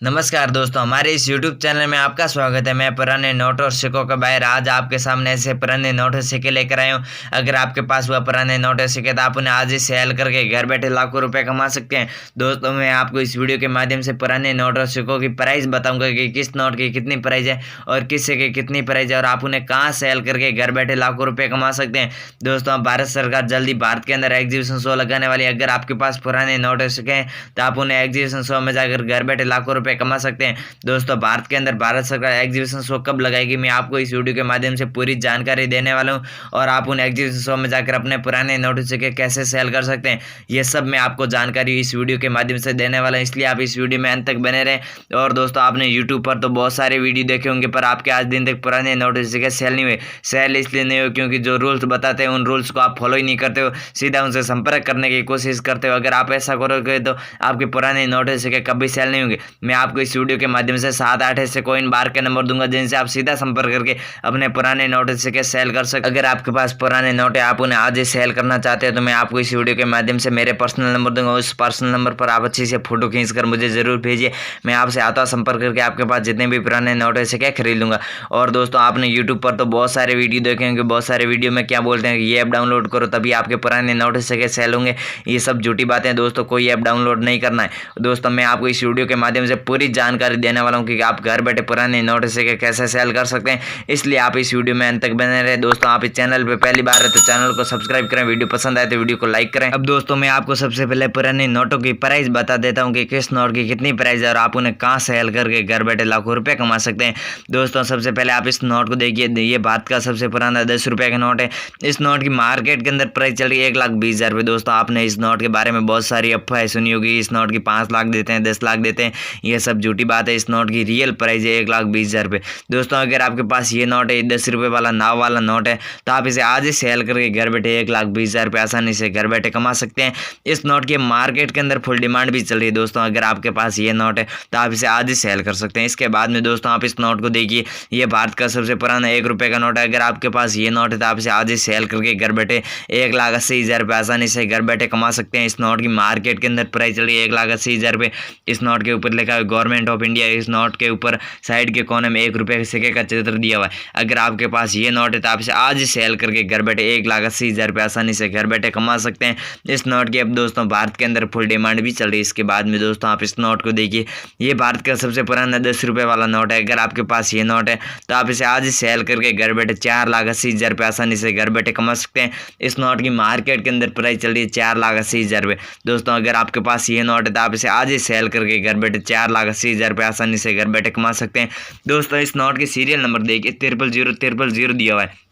नमस्कार दोस्तों, हमारे इस YouTube चैनल में आपका स्वागत है। मैं पुराने नोट और सिक्कों का बाहर आज आपके सामने ऐसे पुराने नोट और सिक्के लेकर आया हूँ। अगर आपके पास वह पुराने नोट और सिक्के तो आप उन्हें आज ही सेल करके घर बैठे लाखों रुपए कमा सकते हैं। दोस्तों, मैं आपको इस वीडियो के माध्यम से पुराने नोट और सिक्कों की प्राइस बताऊंगा कि किस नोट की कितनी प्राइस है और किस सिक्के की कितनी प्राइस है और आप उन्हें कहाँ सेल करके घर बैठे लाखों रुपये कमा सकते हैं। दोस्तों, भारत सरकार जल्दी भारत के अंदर एग्जीबिशन शो लगाने वाली है। अगर आपके पास पुराने नोट और सिक्के हैं तो आप उन्हें एग्जीबिशन शो में जाकर घर बैठे लाखों रुपये कमा सकते हैं। दोस्तों, भारत के अंदर भारत सरकार एग्जीबिशन शो कब लगाएगी, मैं आपको इस वीडियो के माध्यम से पूरी जानकारी देने वाला हूं और आप उन एग्जीबिशन शो में जाकर अपने पुराने नोट सिक्के कैसे सेल कर सकते हैं, ये सब मैं आपको जानकारी इस वीडियो के माध्यम से देने वाला हूं। इसलिए आप इस वीडियो में अंत तक बने रहें। और दोस्तों, आपने यूट्यूब पर तो बहुत सारे वीडियो देखे होंगे, पर आपके आज दिन तक पुराने नोट सिक्के सेल नहीं हुए। सेल इसलिए नहीं हुए क्योंकि जो रूल्स बताते हैं उन रूल्स को आप फॉलो ही नहीं करते हो, सीधा उनसे संपर्क करने की कोशिश करते हो। अगर आप ऐसा करोगे तो आपके पुराने नोट सिक्के कभी सेल नहीं होंगे। मैं आपको इस वीडियो के माध्यम से 7-8 ऐसे कॉइन बार के नंबर दूंगा जिनसे आप सीधा संपर्क करके अपने पुराने नोट सिक्के सेल कर सकते। अगर आपके पास पुराने नोट है, आप उन्हें आज ही सेल करना चाहते हैं तो मैं आपको इस वीडियो के माध्यम से मेरे पर्सनल नंबर दूंगा। उस पर्सनल नंबर पर आप अच्छी से फोटो खींचकर मुझे जरूर भेजिए। मैं आपसे आता संपर्क करके आपके पास जितने भी पुराने नोट सिक्के खरीद लूंगा। और दोस्तों, आपने यूट्यूब पर तो बहुत सारे वीडियो देखे होंगे, बहुत सारे वीडियो में क्या बोलते हैं कि ये ऐप डाउनलोड करो तभी आपके पुराने नोट सिक्के सेल होंगे। ये सब झूठी बातें। दोस्तों, कोई ऐप डाउनलोड नहीं करना है। दोस्तों, मैं आपको इस वीडियो के माध्यम से पूरी जानकारी देने वाला हूँ कि आप घर बैठे पुराने नोट सिक्के कैसे सेल कर सकते हैं। इसलिए आप इस वीडियो में अंत तक बने रहे। दोस्तों, आप इस चैनल पे पहली बार है तो चैनल को सब्सक्राइब करें, वीडियो पसंद आए तो वीडियो को लाइक करें। अब दोस्तों, मैं आपको सबसे पहले पुराने नोटों की प्राइस बता देता हूँ कि किस नोट की कितनी प्राइस है और आप उन्हें कहाँ सेल करके घर बैठे लाखों रुपए कमा सकते हैं। दोस्तों, सबसे पहले आप इस नोट को देखिए। ये भारत का सबसे पुराना 10 रुपये का नोट है। इस नोट की मार्केट के अंदर प्राइस चल रही है 1,20,000 रुपये। दोस्तों, आपने इस नोट के बारे में बहुत सारी अफवाहें सुनी होगी। इस नोट की 5 लाख देते हैं, 10 लाख देते हैं, ये सब झूठी बात है। इस नोट की रियल प्राइस है 1,20,000 रुपये। दोस्तों, अगर आपके पास ये नोट है, 10 रुपये वाला नाव वाला नोट है, तो आप इसे आज ही सेल करके घर बैठे 1,20,000 रुपये आसानी से घर बैठे कमा सकते हैं। इस नोट की मार्केट के अंदर फुल डिमांड भी चल रही है। दोस्तों, अगर आपके पास ये नोट है तो आप इसे आज ही सेल कर सकते हैं। इसके बाद में दोस्तों, आप इस नोट को देखिए। ये भारत का सबसे पुराना 1 रुपये का नोट है। अगर आपके पास ये नोट है तो आप इसे आज ही सेल करके घर बैठे 1,80,000 रुपये आसानी से घर बैठे कमा सकते हैं। इस नोट की मार्केट के अंदर प्राइस चल रही है 1,80,000 रुपये। इस नोट के ऊपर लिखा है गवर्नमेंट ऑफ इंडिया। इस नोट के ऊपर साइड के कोने में 1 रुपये के सिक्के का चित्र दिया हुआ है। अगर आपके पास ये नोट है तो आप इसे आज ही सेल करके घर बैठे 1,80,000 रुपये आसानी से घर बैठे कमा सकते हैं। इस नोट की अब दोस्तों भारत के अंदर फुल डिमांड भी चल रही है। इसके बाद में दोस्तों, आप इस नोट को देखिए। ये भारत का सबसे पुराना 10 रुपये वाला नोट है। अगर आपके पास ये नोट है तो आप इसे आज ही सेल करके घर बैठे 4,80,000 रुपये आसानी से घर बैठे कमा सकते हैं। इस नोट की मार्केट के अंदर प्राइस चल रही है 4,80,000 रुपये। दोस्तों, अगर आपके पास ये नोट है तो आप इसे आज ही सेल करके घर बैठे 4,80,000 रुपये आसानी से घर बैठे कमा सकते हैं। दोस्तों, इस नोट के सीरियल नंबर देखिए, 00000 दिया हुआ है।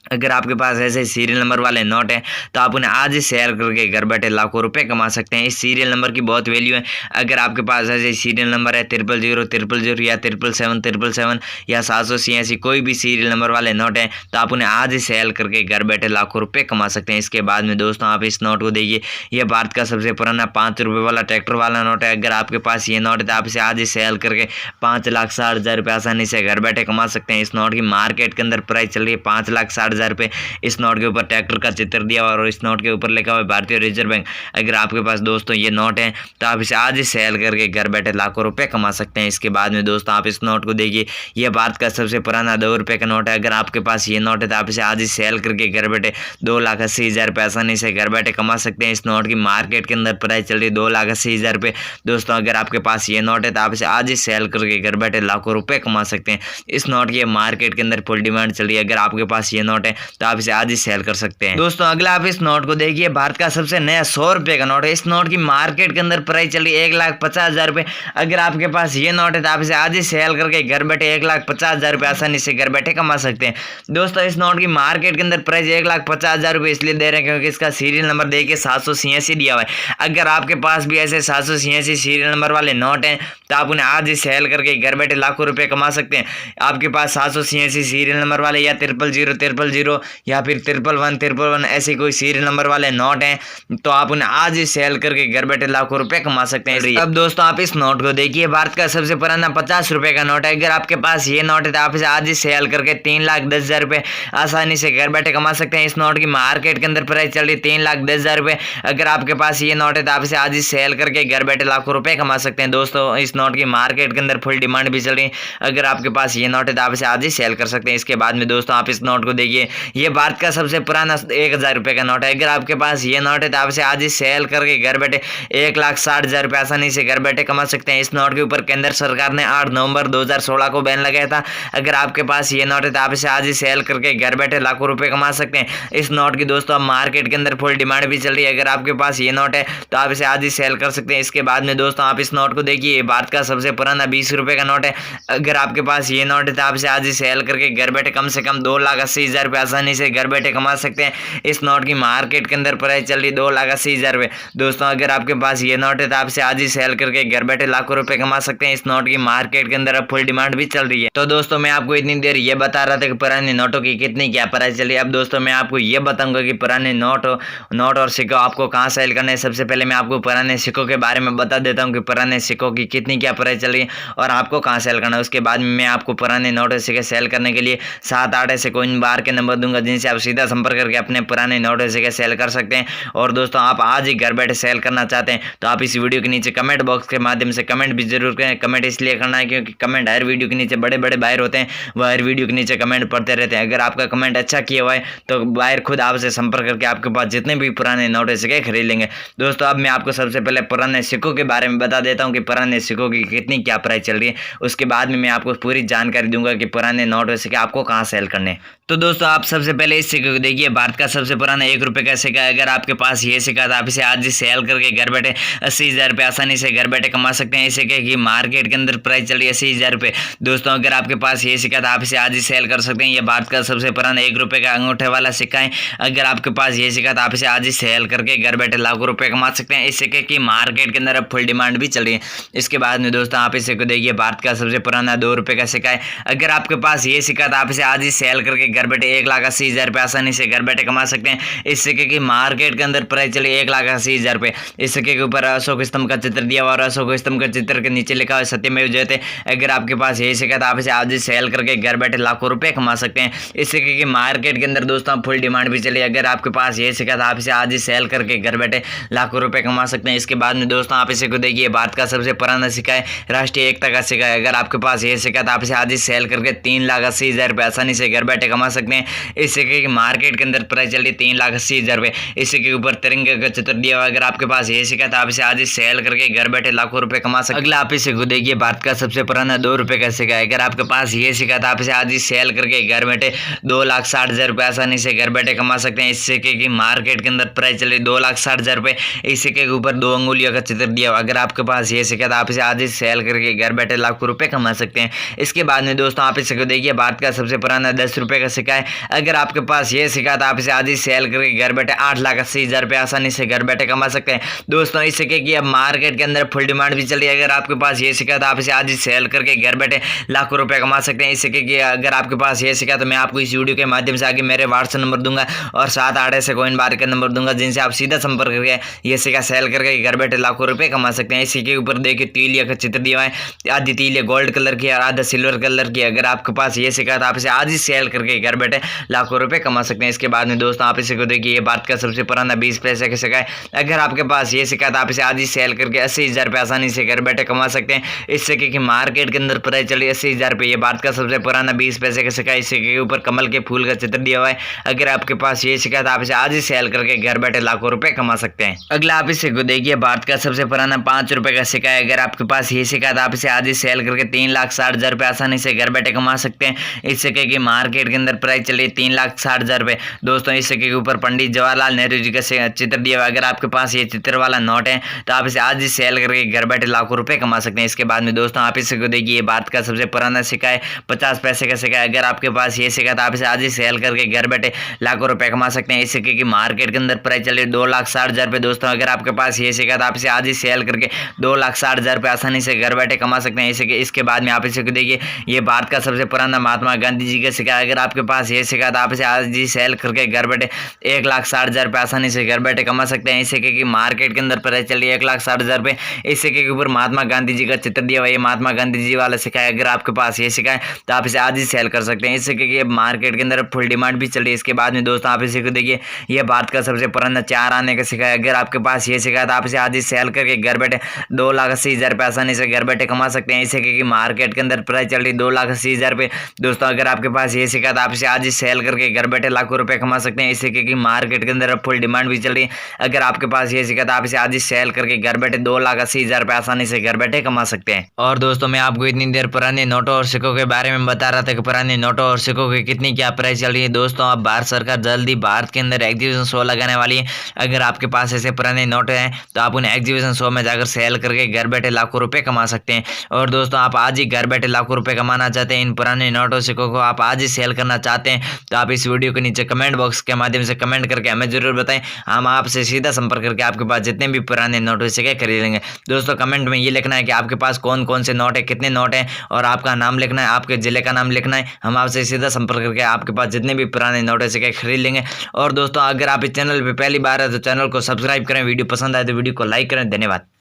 अगर आपके पास ऐसे सीरियल नंबर वाले नोट हैं तो आप उन्हें आज ही शेयर करके घर बैठे लाखों रुपए कमा सकते हैं। इस सीरियल नंबर की बहुत वैल्यू है। अगर आपके पास ऐसे सीरियल नंबर है 00000 या 777 या 786 कोई भी सीरियल नंबर वाले नोट हैं तो आप उन्हें आज ही सेल करके घर बैठे लाखों रुपए कमा सकते हैं। इसके बाद में दोस्तों, आप इस नोट को देखिए। यह भारत का सबसे पुराना 5 रुपये वाला ट्रैक्टर वाला नोट है। अगर आपके पास ये नोट है तो आप इसे आज ही सेल करके 5,60,000 रुपये आसानी से घर बैठे कमा सकते हैं। इस नोट की मार्केट के अंदर प्राइस चल रही है 5,60,000 रुपये। इस नोट के ऊपर ट्रैक्टर का चित्र दिया हुआ और इस नोट के ऊपर लिखा हुआ है भारतीय रिजर्व बैंक। अगर आपके पास दोस्तों ये नोट है तो आप इसे आज ही सेल करके घर बैठे लाखों रुपए कमा सकते हैं। इसके बाद में दोस्तों, आप इस नोट को देखिए। यह भारत का सबसे पुराना 2 रुपये का नोट है। अगर आपके पास ये नोट है तो आप इसे आज ही सेल करके घर बैठे 2,80,000 रुपये आसानी से घर बैठे कमा सकते हैं। इस नोट की मार्केट के अंदर प्राइस चल रही है 2,80,000 रुपये। दोस्तों, अगर आपके पास ये नोट है तो आप इसे आज ही सेल करके घर बैठे लाखों रुपए कमा सकते हैं। इस नोट की मार्केट के अंदर फुल डिमांड चल रही है। अगर आपके पास ये नोट है तो आप इसे आज ही सेल कर सकते हैं। दोस्तों, अगला आप इस नोट को देखिए। भारत का सबसे नया 100 रुपये का नोट है। इस नोट की मार्केट के अंदर प्राइस चल रही है 1,50,000 रुपये। अगर आपके पास ये नोट है तो आप इसे आज ही सेल करके घर बैठे 1,50,000 रुपये आसानी से घर बैठे कमा सकते हैं। दोस्तों, इस नोट की मार्केट के अंदर प्राइस 1,50,000 रुपये इसलिए दे रहे हैं क्योंकि इसका सीरियल नंबर देखिए 786 दिया हुआ है। अगर आपके पास भी ऐसे 786 सीरियल नंबर वाले नोट हैं तो आप उन्हें आज ही सेल करके घर बैठे लाखों रुपए कमा सकते हैं। आपके पास 786 सीरियल नंबर वाले या 000 000 या फिर 11111 ऐसे कोई सीरियल नंबर वाले नोट हैं, तो आप उन्हें आज ही सेल करके घर बैठे लाखों रुपए कमा सकते हैं। अब दोस्तों आप इस नोट को देखिए, भारत का सबसे पुराना 50 रुपए का नोट है। अगर आपके पास ये नोट है तो आप इसे आज ही सेल करके 3,10,000 रुपए आसानी से घर बैठे कमा सकते हैं। इस नोट की मार्केट के अंदर प्राइस चल रही 3,10,000 रुपए। अगर आपके पास ये नोट है तो आप इसे आज ही सेल करके घर बैठे लाखों रुपए कमा सकते हैं। दोस्तों इस नोट की मार्केट के अंदर फुल डिमांड भी चल रही है। अगर आपके पास ये नोट है तो आप इसे आज ही सेल कर सकते हैं। इसके बाद में दोस्तों आप इस नोट को देखिए, ये भारत का सबसे पुराना 1,000 रुपए का नोट है। अगर आपके पास ये नोट है तो आप इसे आज ही सेल करके घर बैठे 1,60,000 रुपए आसानी से घर बैठे कमा सकते हैं। इस नोट के ऊपर केंद्र सरकार ने 8 नवंबर 2016 को बैन लगाया था। अगर आपके पास ये नोट है तो आप इसे आज ही सेल करके घर बैठे लाखों रुपए कमा सकते हैं। इस नोट की दोस्तों मार्केट के अंदर फुल डिमांड भी चल रही है। अगर आपके पास ये नोट है तो आप इसे आज ही सेल कर सकते हैं। इसके बाद में दोस्तों आप इस नोट को देखिए, भारत का सबसे पुराना 20 रुपए का नोट है। अगर आपके पास ये नोट है तो आप इसे आज ही सेल करके घर बैठे कम से कम 2,80,000 रुपए आसानी से घर बैठे कमा सकते हैं। इस नोट की मार्केट के अंदर प्राइस चल रही 2,80,000 रुपए। दोस्तों अगर आपके पास ये नोट है तो आप इसे आज ही सेल करके घर बैठे लाखों रुपए कमा सकते हैं। इस नोट की मार्केट के अंदर अब फुल डिमांड भी चल रही है। तो दोस्तों मैं आपको इतनी देर ये बता रहा था कि पुराने नोटों की कितनी क्या प्राइस चल रही है। अब दोस्तों मैं आपको ये बताऊंगा कि पुराने नोट और सिक्कों आपको कहाँ सेल करना है। सबसे पहले मैं आपको पुराने सिक्कों के बारे में बता देता हूँ कि पुराने सिक्कों की कितनी क्या प्राइस चल रही है और आपको कहाँ सेल करना है। उसके बाद में मैं आपको पुराने नोट और सिक्के सेल करने के लिए 7-8 ऐसे कोइन बार के नंबर दूंगा, जिनसे आप सीधा संपर्क करके अपने पुराने नोट और सिक्के सेल कर सकते हैं। और दोस्तों आप आज ही घर बैठे सेल करना चाहते हैं तो आप इस वीडियो के नीचे कमेंट बॉक्स के माध्यम से कमेंट भी जरूर करें। कमेंट इसलिए करना है क्योंकि कमेंट हर वीडियो के नीचे बड़े बड़े बायर होते हैं, वह हर वीडियो के नीचे कमेंट पढ़ते रहते हैं। अगर आपका कमेंट अच्छा किया हुआ है तो बायर खुद आपसे संपर्क करके आपके पास जितने भी पुराने नोट और सिक्के खरीद लेंगे। दोस्तों अब मैं आपको सबसे पहले पुराने सिक्कों के बारे में बता देता हूँ कि पुराने सिक्कों की कितनी क्या प्राइस चल रही है। उसके बाद में मैं आपको पूरी जानकारी दूंगा कि पुराने नोट और सिक्के आपको कहाँ सेल करने। तो दोस्तों आप सबसे पहले इस सिक्के को देखिए, भारत का सबसे पुराना 1 रुपए का सिक्का। अगर आपके पास ये सिक्का तो आप इसे आज ही सेल करके घर बैठे 80,000 रुपए आसानी से घर बैठे कमा सकते हैं। इस सिक्के की मार्केट के अंदर प्राइस चल रही है 80,000 रुपए। दोस्तों अगर आपके पास ये सिक्का तो आप इसे आज ही सेल कर सकते हैं। ये भारत का सबसे पुराना 1 रुपए का अंगूठे वाला सिक्का है। अगर आपके पास ये सिक्का तो आप इसे आज ही सेल करके घर बैठे लाखों रुपए कमा सकते हैं। इस सिक्के की मार्केट के अंदर अब फुल डिमांड भी चल रही है। इसके बाद में दोस्तों आप इस सिक्के को देखिए, भारत का सबसे पुराना 2 रुपए का सिक्का है। अगर आपके पास ये सिक्का तो आप इसे आज ही सेल करके घर बैठे 1,80,000 रुपए आसानी से घर बैठे कमा सकते हैं। इस सिक्के की मार्केट के अंदर प्राइस चली 1,80,000 रुपए। इस सिक्के के ऊपर अशोक स्तंभ का चित्र दिया हुआ और अशोक स्तंभ का चित्र के नीचे लिखा हुआ सत्यमेव जयते। अगर आपके पास ये सिक्का तो आप इसे आज ही सेल करके घर बैठे लाखों रुपए कमा सकते हैं। इस सिक्के की मार्केट के अंदर दोस्तों फुल डिमांड भी चली। अगर आपके पास ये सिक्का तो आप इसे आज ही सेल करके घर बैठे लाखों रुपए कमा सकते हैं। इसके बाद में दोस्तों आप इसे को देखिए, भारत का सबसे पुराना सिक्का है, राष्ट्रीय एकता का सिक्का है। अगर आपके पास ये सिक्का तो आप इसे आज ही सेल करके 3,80,000 रुपए आसानी से घर बैठे कमा सकते हैं। इस सिक्के की मार्केट के अंदर प्राइस चल रही 3,80,000 रुपए। इस सिक्के के ऊपर तिरंगे का चित्र दिया हुआ। अगर आपके पास ये सिक्का तो आप इसे आज ही सेल करके घर बैठे लाखों रुपए कमा सकते हैं। अगला आप इसे को देखिए, भारत का सबसे पुराना 2 रुपए का सिक्का है। अगर आपके पास ये सिक्का तो आप इसे आज ही सेल करके घर बैठे 2,60,000 रुपए आसानी से घर बैठे कमा सकते हैं। इस सिक्के की मार्केट के अंदर प्राइस चल रही 2,60,000 रुपए। इस सिक्के के ऊपर 2 अंगुलियों का चित्र दिया हुआ। अगर आपके पास ये सिक्का तो आप इसे आज ही सेल करके घर बैठे लाखों रुपए कमा सकते हैं। इसके बाद में दोस्तों आप इसे को देखिए, भारत का सबसे पुराना 10 रुपए का सिक्का है। अगर आपके पास ये सिक्का तो आप इसे आज ही सेल करके घर बैठे 8,80,000 रुपए आसानी से घर बैठे कमा सकते हैं। दोस्तों इस सिक्के की अब मार्केट के अंदर फुल डिमांड भी चल रही है। अगर आपके पास ये सिक्का तो आप इसे आज ही सेल करके घर बैठे लाखों रुपए कमा सकते हैं। इस सिक्के की अगर आपके पास ये सिक्का तो मैं आपको इस वीडियो के माध्यम से आगे मेरे व्हाट्सएप नंबर दूंगा और 7-8 ऐसे कोइन बार के नंबर दूंगा, जिनसे आप सीधा संपर्क करके ये सिक्का सेल करके घर बैठे लाखों रुपए कमा सकते हैं। इस सिक्के के ऊपर देखिए तीलिया का चित्र दिया हुआ है। आधी तीलिया गोल्ड कलर की और आधा सिल्वर कलर की। अगर आपके पास ये सिक्का तो आप इसे आज ही सेल करके घर बैठे लाखों रुपए कमा सकते हैं। इसके बाद में दोस्तों आप इसे को देखिए, ये भारत का सबसे पुराना 20 पैसे का सिक्का है। अगर आपके पास ये सिक्का तो आप इसे आज ही सेल करके 80,000 रुपए आसानी से घर बैठे कमा सकते हैं। इस सिक्के की मार्केट के अंदर प्राइस चली 80,000 रुपए। ये भारत का सबसे पुराना 20 पैसे का सिक्का है। इस सिक्के के ऊपर कमल के फूल का चित्र दिया हुआ है। अगर आपके पास ये सिक्का तो आप इसे आज ही सेल करके घर बैठे लाखों रुपए कमा सकते हैं। अगला आप इसे को देखिए, भारत का सबसे पुराना 5 रुपए का सिक्का है। अगर आपके पास ये सिक्का तो आप इसे आज ही सेल करके 3,60,000 रुपए आसानी से घर बैठे कमा सकते हैं। इस सिक्के की मार्केट के अंदर प्राइस चली 3,60,000 रुपए। दोस्तों इस सिक्के के ऊपर पंडित जवाहरलाल नेहरू जी का चित्र दिया हुआ। अगर आपके पास ये चित्र वाला नोट है तो आप इसे आज ही सेल करके घर बैठे लाखों रुपए कमा सकते हैं। इसके बाद में दोस्तों आप इसे को देखिए, भारत का सबसे पुराना सिक्का है, 50 पैसे का सिक्का है। अगर आपके पास ये सिक्का तो आप इसे आज ही सेल करके घर बैठे लाखों रुपए कमा सकते हैं। इस सिक्के की मार्केट के अंदर प्राइस चल रही 2,60,000 रुपए। दोस्तों अगर आपके पास ये सिक्का तो आप इसे आज ही सेल करके 2,60,000 रुपए आसानी से घर बैठे कमा सकते हैं। इसके बाद में आप इसे को देखिए, ये भारत का सबसे पुराना महात्मा गांधी जी का सिक्का है। अगर आपके पास ये इसी के बाद आप इसे आज ही सेल करके घर बैठे 1,60,000 रुपये आसानी से घर बैठे कमा सकते हैं। इस सिक्के की मार्केट के अंदर प्राइस चल रही है 1,60,000 रुपये। इस सिक्के के ऊपर महात्मा गांधी जी का चित्र दिया हुआ है, महात्मा गांधी जी वाला सिक्का है। अगर आपके पास ये सिक्का है तो आप इसे आज ही सेल कर सकते हैं। इस सिक्के की मार्केट के अंदर फुल डिमांड भी चल रही है। इसके बाद में दोस्तों आप इसे को देखिए, ये भारत का सबसे पुराना 4 आने का सिक्का है। अगर आपके पास ये सिक्का है तो आप इसे आज ही सेल करके घर बैठे 2,80,000 रुपये आसानी से घर बैठे कमा सकते हैं। इस सिक्के की मार्केट के अंदर प्राइस चल रही है 2,80,000 रुपये। दोस्तों अगर आपके पास ये सिक्का है तो आप इसे आज ही सेल करके घर बैठे लाखों रुपए कमा सकते हैं। इस सिक्के की मार्केट के अंदर फुल डिमांड भी चल रही है। अगर आपके पास ये सिक्का है तो आप इसे आज ही सेल करके घर बैठे 2,80,000 रुपये आसानी से घर बैठे कमा सकते हैं। और दोस्तों मैं आपको इतनी देर पुराने नोटों और सिक्कों के बारे में बता रहा था कि पुराने नोटों और सिक्कों की कितनी क्या प्राइस चल रही है। दोस्तों अब भारत सरकार जल्दी भारत के अंदर एग्जीबिशन शो लगाने वाली है। अगर आपके पास ऐसे पुराने नोट हैं तो आप उन्हें एग्जीबिशन शो में जाकर सेल करके घर बैठे लाखों रुपए कमा सकते हैं। और दोस्तों आप आज ही घर बैठे लाखों रुपए कमाना चाहते हैं, इन पुराने नोटों सिक्कों को आप आज ही सेल करना चाहते हैं तो आप इस वीडियो के नीचे कमेंट बॉक्स के माध्यम से कमेंट करके हमें जरूर बताएं। हम आपसे सीधा संपर्क करके आपके पास जितने भी पुराने नोट हो सके खरीद लेंगे। दोस्तों कमेंट में ये लिखना है कि आपके पास कौन कौन से नोट है, कितने नोट हैं, और आपका नाम लिखना है, आपके जिले का नाम लिखना है। हम आपसे सीधा संपर्क करके आपके पास जितने भी पुराने नोट है सके खरीद लेंगे। और दोस्तों अगर आप इस चैनल पर पहली बार है तो चैनल को सब्सक्राइब करें, वीडियो पसंद आए तो वीडियो को लाइक करें। धन्यवाद।